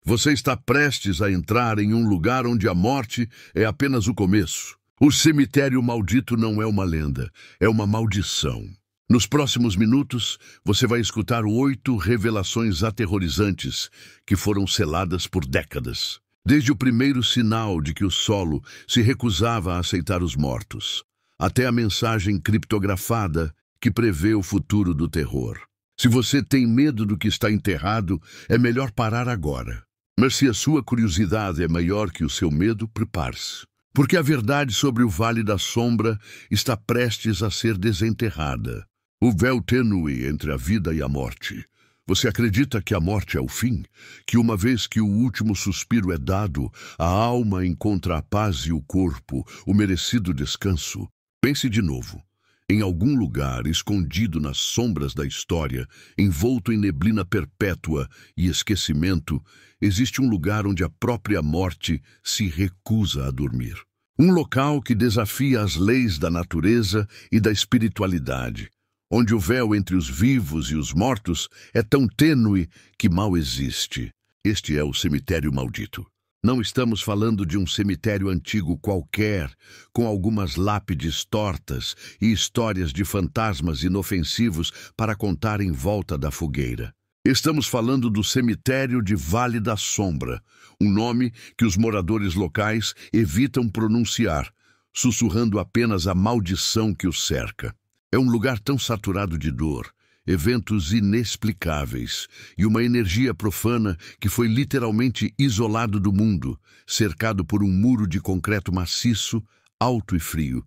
Você está prestes a entrar em um lugar onde a morte é apenas o começo. O cemitério maldito não é uma lenda, é uma maldição. Nos próximos minutos, você vai escutar 8 revelações aterrorizantes que foram seladas por décadas. Desde o primeiro sinal de que o solo se recusava a aceitar os mortos, até a mensagem criptografada que prevê o futuro do terror. Se você tem medo do que está enterrado, é melhor parar agora. Mas se a sua curiosidade é maior que o seu medo, prepare-se. Porque a verdade sobre o Vale da Sombra está prestes a ser desenterrada. O véu tênue entre a vida e a morte. Você acredita que a morte é o fim? Que uma vez que o último suspiro é dado, a alma encontra a paz e o corpo, o merecido descanso? Pense de novo. Em algum lugar, escondido nas sombras da história, envolto em neblina perpétua e esquecimento, existe um lugar onde a própria morte se recusa a dormir. Um local que desafia as leis da natureza e da espiritualidade, onde o véu entre os vivos e os mortos é tão tênue que mal existe. Este é o cemitério maldito. Não estamos falando de um cemitério antigo qualquer, com algumas lápides tortas e histórias de fantasmas inofensivos para contar em volta da fogueira. Estamos falando do cemitério de Vale da Sombra, um nome que os moradores locais evitam pronunciar, sussurrando apenas a maldição que o cerca. É um lugar tão saturado de dor, eventos inexplicáveis e uma energia profana que foi literalmente isolado do mundo, cercado por um muro de concreto maciço, alto e frio,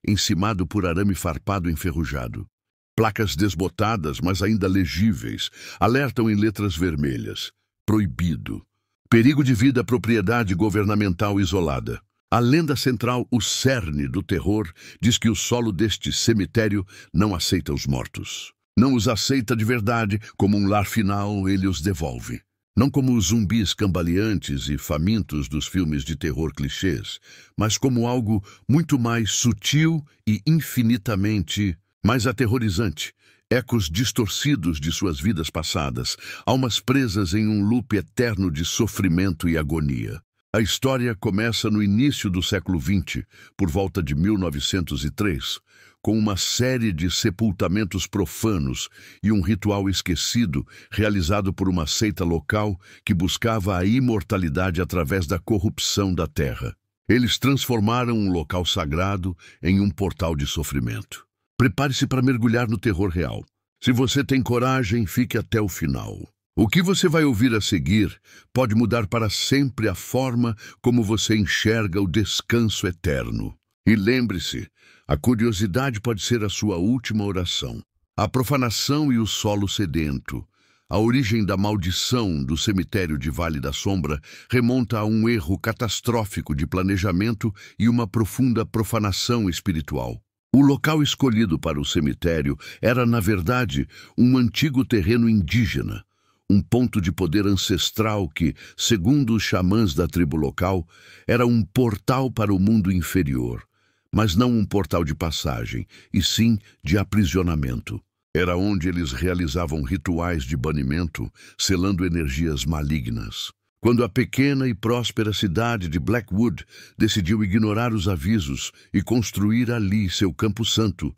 encimado por arame farpado enferrujado. Placas desbotadas, mas ainda legíveis, alertam em letras vermelhas: proibido. Perigo de vida, propriedade governamental isolada. A lenda central, o cerne do terror, diz que o solo deste cemitério não aceita os mortos. Não os aceita de verdade, como um lar final ele os devolve. Não como os zumbis cambaleantes e famintos dos filmes de terror clichês, mas como algo muito mais sutil e infinitamente mais aterrorizante. Ecos distorcidos de suas vidas passadas, almas presas em um loop eterno de sofrimento e agonia. A história começa no início do século XX, por volta de 1903, com uma série de sepultamentos profanos e um ritual esquecido realizado por uma seita local que buscava a imortalidade através da corrupção da terra. Eles transformaram um local sagrado em um portal de sofrimento. Prepare-se para mergulhar no terror real. Se você tem coragem, fique até o final. O que você vai ouvir a seguir pode mudar para sempre a forma como você enxerga o descanso eterno. E lembre-se, a curiosidade pode ser a sua última oração. A profanação e o solo sedento. A origem da maldição do cemitério de Vale da Sombra remonta a um erro catastrófico de planejamento e uma profunda profanação espiritual. O local escolhido para o cemitério era, na verdade, um antigo terreno indígena, um ponto de poder ancestral que, segundo os xamãs da tribo local, era um portal para o mundo inferior, mas não um portal de passagem, e sim de aprisionamento. Era onde eles realizavam rituais de banimento, selando energias malignas. Quando a pequena e próspera cidade de Blackwood decidiu ignorar os avisos e construir ali seu campo santo,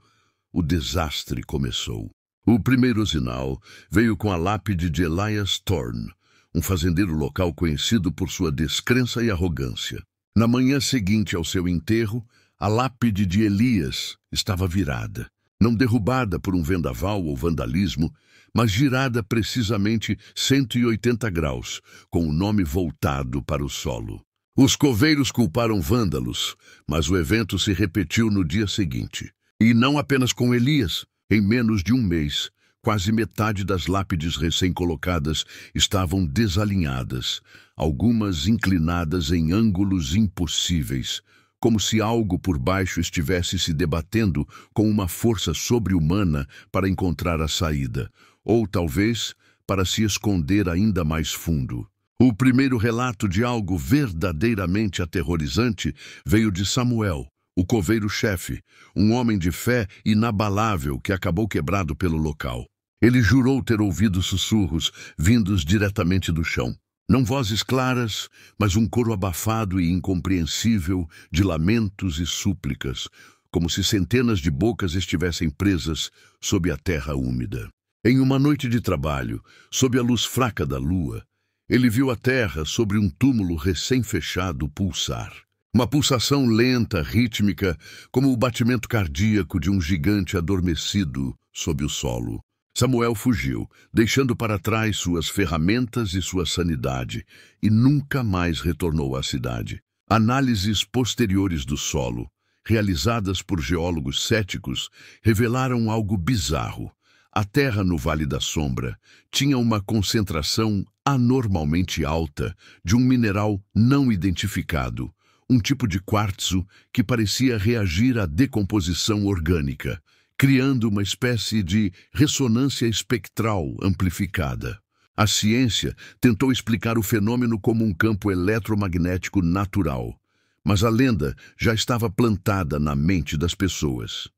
o desastre começou. O primeiro sinal veio com a lápide de Elias Thorne, um fazendeiro local conhecido por sua descrença e arrogância. Na manhã seguinte ao seu enterro, a lápide de Elias estava virada, não derrubada por um vendaval ou vandalismo, mas girada precisamente 180 graus, com o nome voltado para o solo. Os coveiros culparam vândalos, mas o evento se repetiu no dia seguinte. E não apenas com Elias. Em menos de um mês, quase metade das lápides recém-colocadas estavam desalinhadas, algumas inclinadas em ângulos impossíveis, como se algo por baixo estivesse se debatendo com uma força sobre-humana para encontrar a saída, ou talvez para se esconder ainda mais fundo. O primeiro relato de algo verdadeiramente aterrorizante veio de Samuel, o coveiro-chefe, um homem de fé inabalável que acabou quebrado pelo local. Ele jurou ter ouvido sussurros vindos diretamente do chão. Não vozes claras, mas um coro abafado e incompreensível de lamentos e súplicas, como se centenas de bocas estivessem presas sob a terra úmida. Em uma noite de trabalho, sob a luz fraca da lua, ele viu a terra sobre um túmulo recém-fechado pulsar. Uma pulsação lenta, rítmica, como o batimento cardíaco de um gigante adormecido sob o solo. Samuel fugiu, deixando para trás suas ferramentas e sua sanidade, e nunca mais retornou à cidade. Análises posteriores do solo, realizadas por geólogos céticos, revelaram algo bizarro. A terra no Vale da Sombra tinha uma concentração anormalmente alta de um mineral não identificado, um tipo de quartzo que parecia reagir à decomposição orgânica, criando uma espécie de ressonância espectral amplificada. A ciência tentou explicar o fenômeno como um campo eletromagnético natural, mas a lenda já estava plantada na mente das pessoas.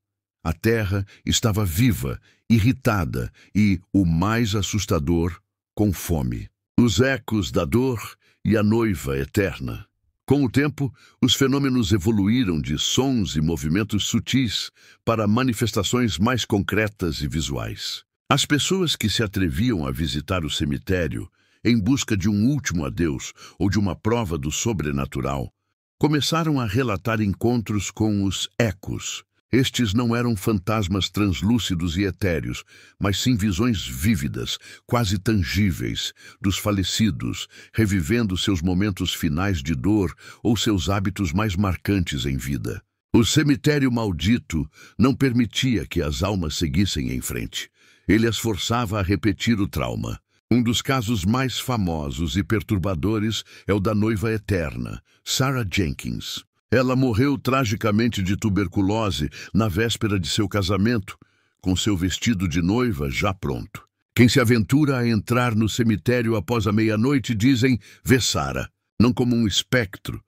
A Terra estava viva, irritada e, o mais assustador, com fome. Os ecos da dor e a noiva eterna. Com o tempo, os fenômenos evoluíram de sons e movimentos sutis para manifestações mais concretas e visuais. As pessoas que se atreviam a visitar o cemitério, em busca de um último adeus ou de uma prova do sobrenatural, começaram a relatar encontros com os ecos. Estes não eram fantasmas translúcidos e etéreos, mas sim visões vívidas, quase tangíveis, dos falecidos, revivendo seus momentos finais de dor ou seus hábitos mais marcantes em vida. O cemitério maldito não permitia que as almas seguissem em frente. Ele as forçava a repetir o trauma. Um dos casos mais famosos e perturbadores é o da noiva eterna, Sarah Jenkins. Ela morreu tragicamente de tuberculose na véspera de seu casamento, com seu vestido de noiva já pronto. Quem se aventura a entrar no cemitério após a meia-noite dizem vê Sarah, não como um espectro,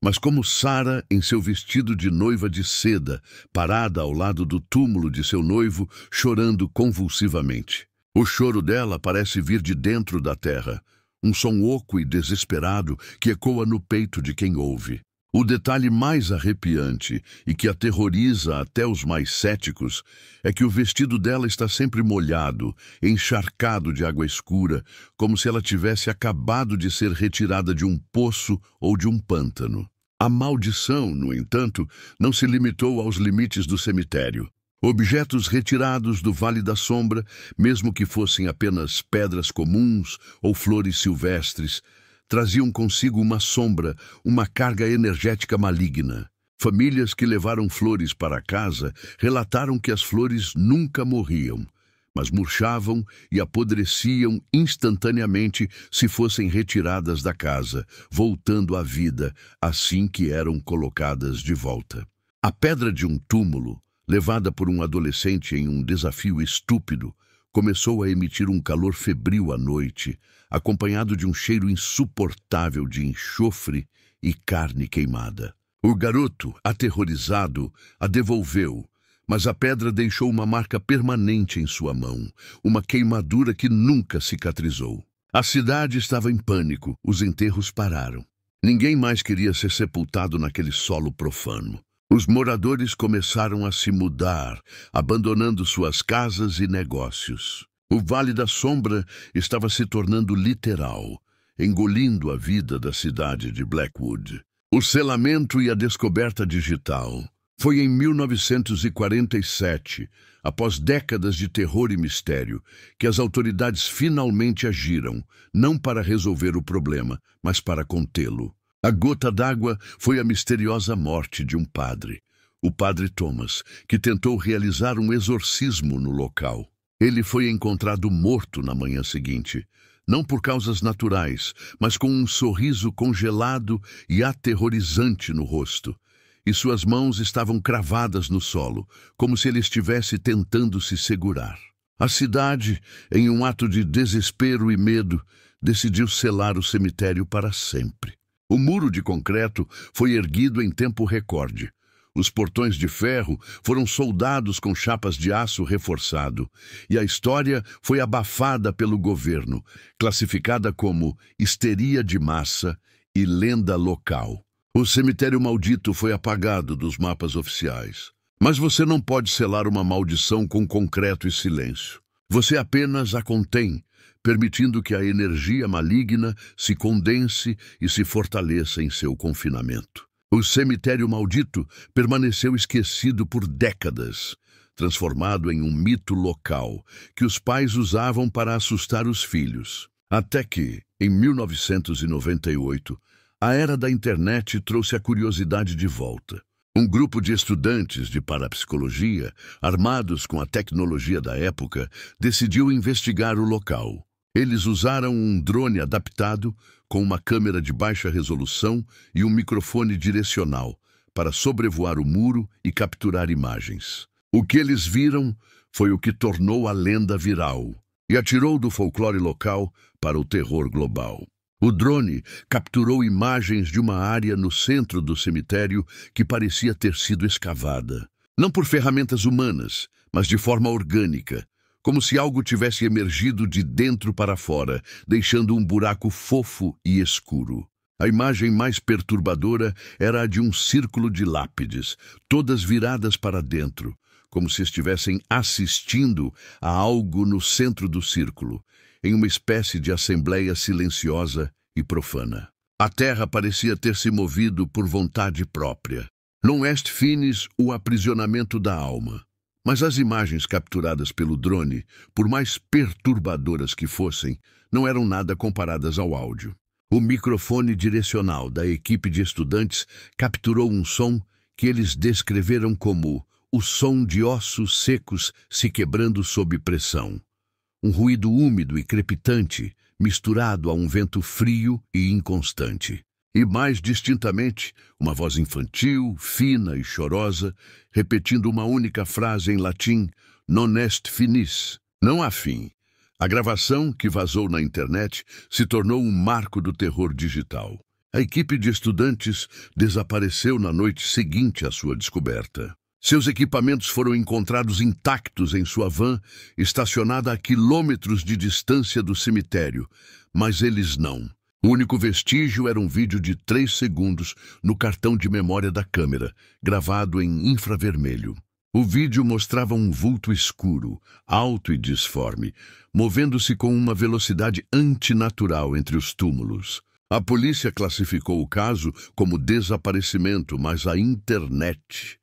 mas como Sarah em seu vestido de noiva de seda, parada ao lado do túmulo de seu noivo, chorando convulsivamente. O choro dela parece vir de dentro da terra, um som oco e desesperado que ecoa no peito de quem ouve. O detalhe mais arrepiante e que aterroriza até os mais céticos é que o vestido dela está sempre molhado, encharcado de água escura, como se ela tivesse acabado de ser retirada de um poço ou de um pântano. A maldição, no entanto, não se limitou aos limites do cemitério. Objetos retirados do Vale da Sombra, mesmo que fossem apenas pedras comuns ou flores silvestres, traziam consigo uma sombra, uma carga energética maligna. Famílias que levaram flores para casa relataram que as flores nunca morriam, mas murchavam e apodreciam instantaneamente se fossem retiradas da casa, voltando à vida assim que eram colocadas de volta. A pedra de um túmulo, levada por um adolescente em um desafio estúpido, começou a emitir um calor febril à noite, acompanhado de um cheiro insuportável de enxofre e carne queimada. O garoto, aterrorizado, a devolveu, mas a pedra deixou uma marca permanente em sua mão, uma queimadura que nunca cicatrizou. A cidade estava em pânico, os enterros pararam. Ninguém mais queria ser sepultado naquele solo profano. Os moradores começaram a se mudar, abandonando suas casas e negócios. O Vale da Sombra estava se tornando literal, engolindo a vida da cidade de Blackwood. O selamento e a descoberta digital. Foi em 1947, após décadas de terror e mistério, que as autoridades finalmente agiram, não para resolver o problema, mas para contê-lo. A gota d'água foi a misteriosa morte de um padre, o padre Thomas, que tentou realizar um exorcismo no local. Ele foi encontrado morto na manhã seguinte, não por causas naturais, mas com um sorriso congelado e aterrorizante no rosto, e suas mãos estavam cravadas no solo, como se ele estivesse tentando se segurar. A cidade, em um ato de desespero e medo, decidiu selar o cemitério para sempre. O muro de concreto foi erguido em tempo recorde. Os portões de ferro foram soldados com chapas de aço reforçado, e a história foi abafada pelo governo, classificada como histeria de massa e lenda local. O cemitério maldito foi apagado dos mapas oficiais. Mas você não pode selar uma maldição com concreto e silêncio. Você apenas a contém, permitindo que a energia maligna se condense e se fortaleça em seu confinamento. O cemitério maldito permaneceu esquecido por décadas, transformado em um mito local que os pais usavam para assustar os filhos. Até que, em 1998, a era da internet trouxe a curiosidade de volta. Um grupo de estudantes de parapsicologia, armados com a tecnologia da época, decidiu investigar o local. Eles usaram um drone adaptado com uma câmera de baixa resolução e um microfone direcional para sobrevoar o muro e capturar imagens. O que eles viram foi o que tornou a lenda viral e atirou do folclore local para o terror global. O drone capturou imagens de uma área no centro do cemitério que parecia ter sido escavada. Não por ferramentas humanas, mas de forma orgânica, como se algo tivesse emergido de dentro para fora, deixando um buraco fofo e escuro. A imagem mais perturbadora era a de um círculo de lápides, todas viradas para dentro, como se estivessem assistindo a algo no centro do círculo, em uma espécie de assembleia silenciosa e profana. A terra parecia ter se movido por vontade própria. Non est finis o aprisionamento da alma. Mas as imagens capturadas pelo drone, por mais perturbadoras que fossem, não eram nada comparadas ao áudio. O microfone direcional da equipe de estudantes capturou um som que eles descreveram como o som de ossos secos se quebrando sob pressão. Um ruído úmido e crepitante, misturado a um vento frio e inconstante. E mais distintamente, uma voz infantil, fina e chorosa, repetindo uma única frase em latim, non est finis, não há fim. A gravação, que vazou na internet, se tornou um marco do terror digital. A equipe de estudantes desapareceu na noite seguinte à sua descoberta. Seus equipamentos foram encontrados intactos em sua van, estacionada a quilômetros de distância do cemitério, mas eles não. O único vestígio era um vídeo de 3 segundos no cartão de memória da câmera, gravado em infravermelho. O vídeo mostrava um vulto escuro, alto e disforme, movendo-se com uma velocidade antinatural entre os túmulos. A polícia classificou o caso como desaparecimento, mas a internet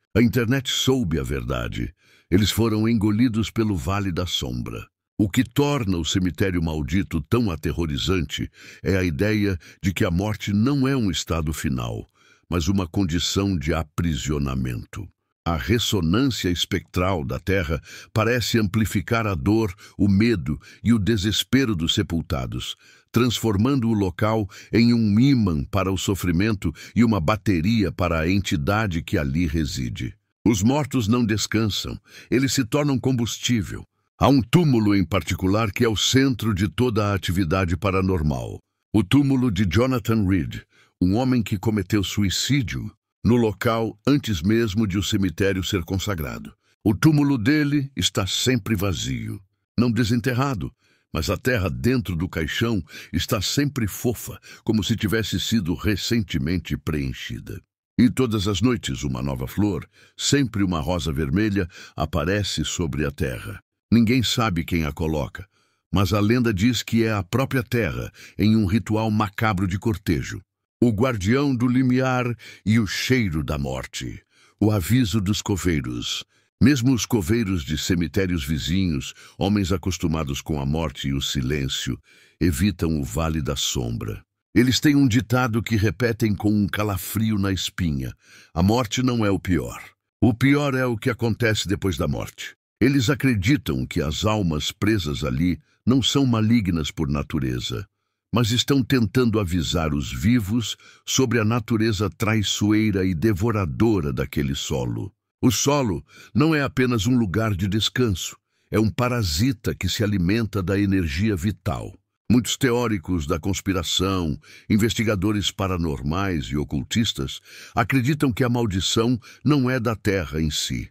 soube a verdade. Eles foram engolidos pelo Vale da Sombra. O que torna o cemitério maldito tão aterrorizante é a ideia de que a morte não é um estado final, mas uma condição de aprisionamento. A ressonância espectral da terra parece amplificar a dor, o medo e o desespero dos sepultados, transformando o local em um ímã para o sofrimento e uma bateria para a entidade que ali reside. Os mortos não descansam, eles se tornam combustível. Há um túmulo em particular que é o centro de toda a atividade paranormal. O túmulo de Jonathan Reed, um homem que cometeu suicídio no local antes mesmo de o cemitério ser consagrado. O túmulo dele está sempre vazio, não desenterrado, mas a terra dentro do caixão está sempre fofa, como se tivesse sido recentemente preenchida. E todas as noites uma nova flor, sempre uma rosa vermelha, aparece sobre a terra. Ninguém sabe quem a coloca, mas a lenda diz que é a própria terra em um ritual macabro de cortejo. O guardião do limiar e o cheiro da morte. O aviso dos coveiros. Mesmo os coveiros de cemitérios vizinhos, homens acostumados com a morte e o silêncio, evitam o Vale da Sombra. Eles têm um ditado que repetem com um calafrio na espinha. A morte não é o pior. O pior é o que acontece depois da morte. Eles acreditam que as almas presas ali não são malignas por natureza, mas estão tentando avisar os vivos sobre a natureza traiçoeira e devoradora daquele solo. O solo não é apenas um lugar de descanso, é um parasita que se alimenta da energia vital. Muitos teóricos da conspiração, investigadores paranormais e ocultistas acreditam que a maldição não é da terra em si,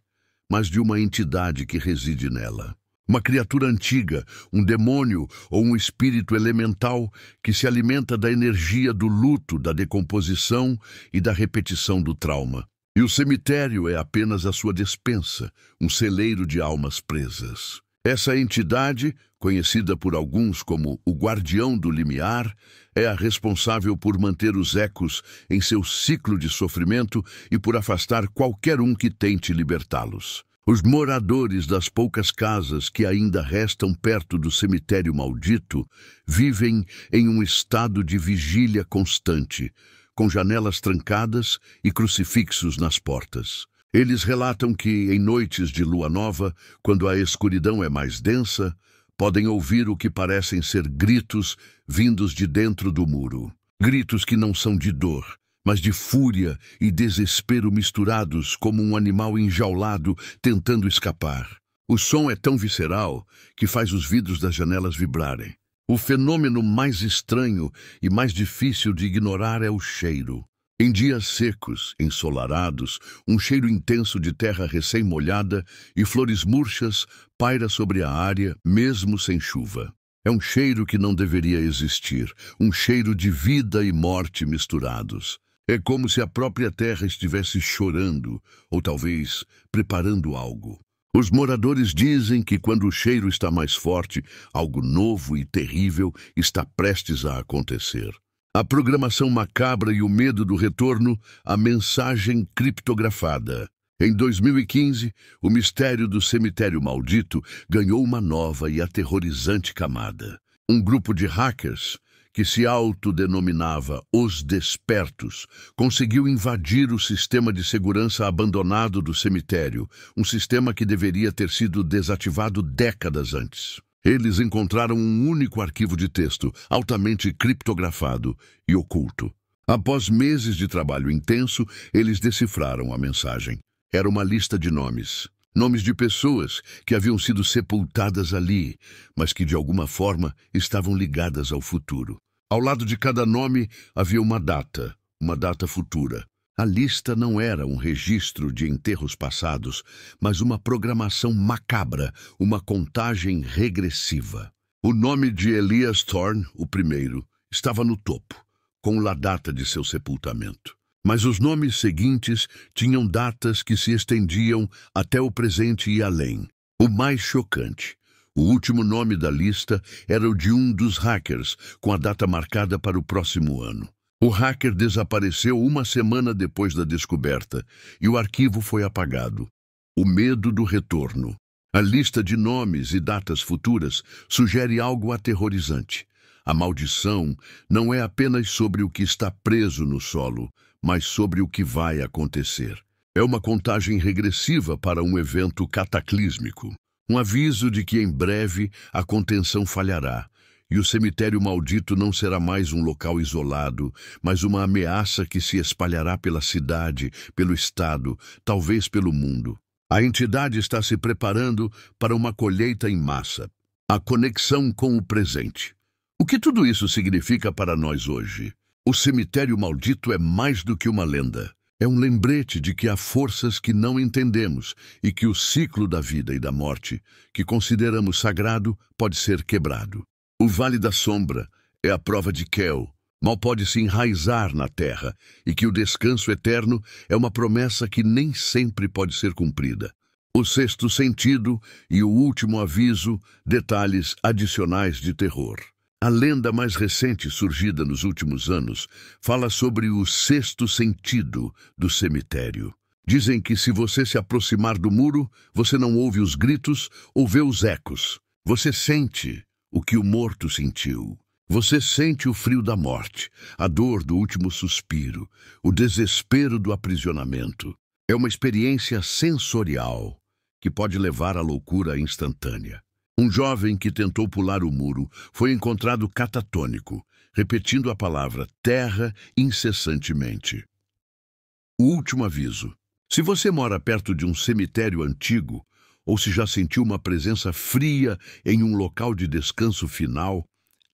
mas de uma entidade que reside nela. Uma criatura antiga, um demônio ou um espírito elemental que se alimenta da energia do luto, da decomposição e da repetição do trauma. E o cemitério é apenas a sua despensa, um celeiro de almas presas. Essa entidade, conhecida por alguns como o Guardião do Limiar, é a responsável por manter os ecos em seu ciclo de sofrimento e por afastar qualquer um que tente libertá-los. Os moradores das poucas casas que ainda restam perto do cemitério maldito vivem em um estado de vigília constante, com janelas trancadas e crucifixos nas portas. Eles relatam que, em noites de lua nova, quando a escuridão é mais densa, podem ouvir o que parecem ser gritos vindos de dentro do muro. Gritos que não são de dor, mas de fúria e desespero misturados como um animal enjaulado tentando escapar. O som é tão visceral que faz os vidros das janelas vibrarem. O fenômeno mais estranho e mais difícil de ignorar é o cheiro. Em dias secos, ensolarados, um cheiro intenso de terra recém-molhada e flores murchas paira sobre a área, mesmo sem chuva. É um cheiro que não deveria existir, um cheiro de vida e morte misturados. É como se a própria terra estivesse chorando, ou talvez preparando algo. Os moradores dizem que quando o cheiro está mais forte, algo novo e terrível está prestes a acontecer. A programação macabra e o medo do retorno, a mensagem criptografada. Em 2015, o mistério do cemitério maldito ganhou uma nova e aterrorizante camada. Um grupo de hackers, que se autodenominava Os Despertos, conseguiu invadir o sistema de segurança abandonado do cemitério, um sistema que deveria ter sido desativado décadas antes. Eles encontraram um único arquivo de texto, altamente criptografado e oculto. Após meses de trabalho intenso, eles decifraram a mensagem. Era uma lista de nomes. Nomes de pessoas que haviam sido sepultadas ali, mas que de alguma forma estavam ligadas ao futuro. Ao lado de cada nome havia uma data futura. A lista não era um registro de enterros passados, mas uma programação macabra, uma contagem regressiva. O nome de Elias Thorne, o primeiro, estava no topo, com a data de seu sepultamento. Mas os nomes seguintes tinham datas que se estendiam até o presente e além. O mais chocante: o último nome da lista era o de um dos hackers, com a data marcada para o próximo ano. O hacker desapareceu uma semana depois da descoberta e o arquivo foi apagado. O medo do retorno. A lista de nomes e datas futuras sugere algo aterrorizante. A maldição não é apenas sobre o que está preso no solo, mas sobre o que vai acontecer. É uma contagem regressiva para um evento cataclísmico. Um aviso de que em breve a contenção falhará. E o cemitério maldito não será mais um local isolado, mas uma ameaça que se espalhará pela cidade, pelo estado, talvez pelo mundo. A entidade está se preparando para uma colheita em massa. A conexão com o presente. O que tudo isso significa para nós hoje? O cemitério maldito é mais do que uma lenda. É um lembrete de que há forças que não entendemos e que o ciclo da vida e da morte, que consideramos sagrado, pode ser quebrado. O Vale da Sombra é a prova de que mal pode se enraizar na terra e que o descanso eterno é uma promessa que nem sempre pode ser cumprida. O sexto sentido e o último aviso, detalhes adicionais de terror. A lenda mais recente surgida nos últimos anos fala sobre o sexto sentido do cemitério. Dizem que se você se aproximar do muro, você não ouve os gritos ou vê os ecos. Você sente o que o morto sentiu. Você sente o frio da morte, a dor do último suspiro, o desespero do aprisionamento. É uma experiência sensorial que pode levar à loucura instantânea. Um jovem que tentou pular o muro foi encontrado catatônico, repetindo a palavra terra incessantemente. O último aviso. Se você mora perto de um cemitério antigo, ou se já sentiu uma presença fria em um local de descanso final,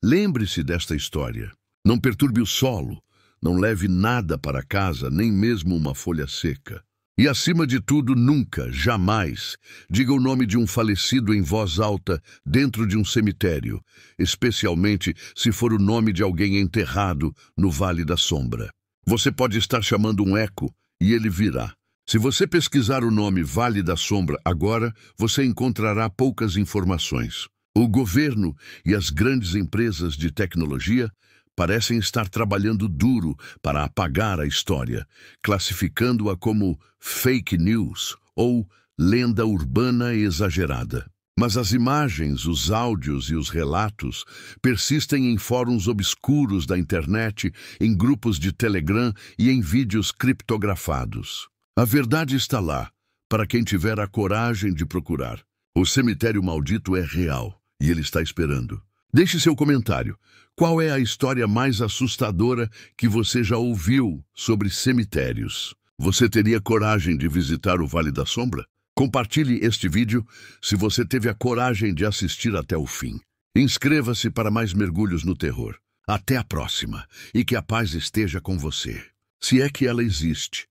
Lembre-se desta história. Não perturbe o solo, não leve nada para casa, nem mesmo uma folha seca. E, acima de tudo, nunca, jamais, diga o nome de um falecido em voz alta dentro de um cemitério, especialmente se for o nome de alguém enterrado no Vale da Sombra. Você pode estar chamando um eco e ele virá. Se você pesquisar o nome Vale da Sombra agora, você encontrará poucas informações. O governo e as grandes empresas de tecnologia parecem estar trabalhando duro para apagar a história, classificando-a como fake news ou lenda urbana exagerada. Mas as imagens, os áudios e os relatos persistem em fóruns obscuros da internet, em grupos de Telegram e em vídeos criptografados. A verdade está lá, para quem tiver a coragem de procurar. O cemitério maldito é real e ele está esperando. Deixe seu comentário. Qual é a história mais assustadora que você já ouviu sobre cemitérios? Você teria coragem de visitar o Vale da Sombra? Compartilhe este vídeo se você teve a coragem de assistir até o fim. Inscreva-se para mais mergulhos no terror. Até a próxima e que a paz esteja com você. Se é que ela existe.